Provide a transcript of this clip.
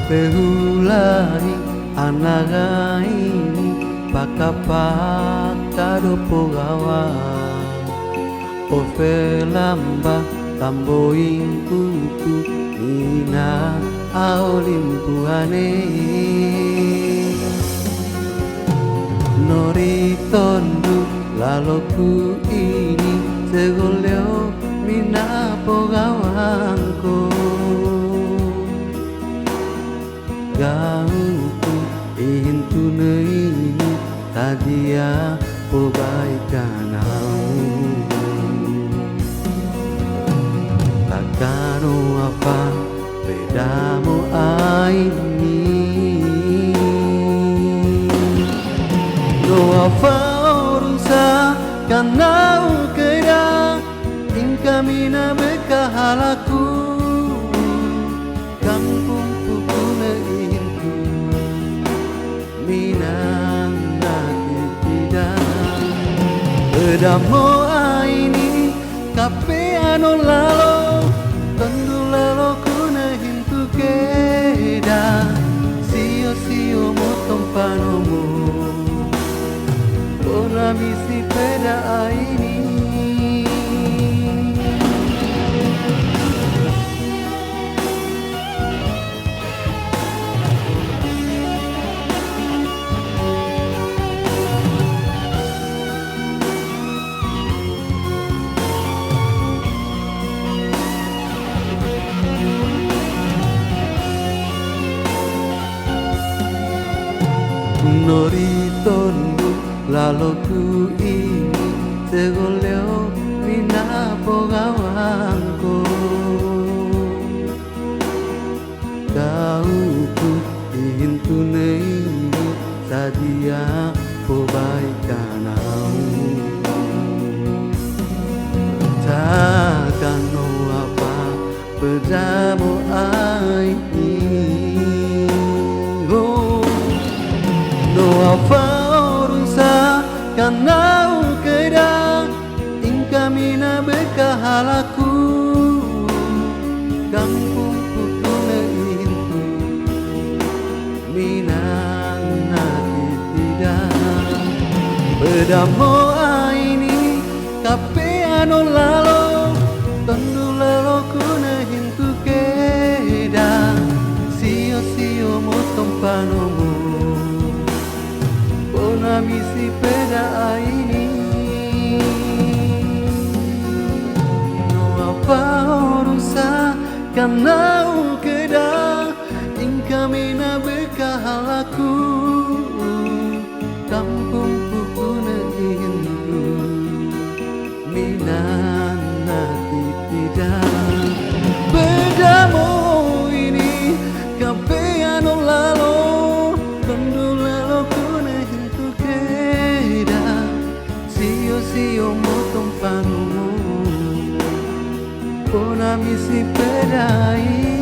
Pehulani anagaini pakapakado pogawa Ofelamba tamboing kuku Nina aulimpuane Noritondu laloku ini segoleo mina pogawangko Gauku intu neini tadia pobaikanau Takano apa bedamu aini Doa faurunsa kanau kera Ingkamina bekahalaku Kampung pupuna inku Minang nati tidak Bedamu aini kape ano lalo Tendu lalo kuna hintu keda Sio motong panomu Bona misi peda aini Noritondu laloku ini segoleo mina pogawangko Kauku intu neini sadia pobaikanau Takano apa bedamu aini Doa faurunsa kanau keda Ingkamina bekahalaku Kampung putune intu Minang nati tidak Bedamo aini kape ano lalo Tendu lalo kuna hintu keda Sio motong panomu Bona misi peda aini No apa urusa kanau keda Ingkamina bekahalaku Kampung pupuna indu Minan nati tidak Bedamu ini kapeano lalo Tendu lalo kuna hintu keda Sio motong panumu Bona misi pedai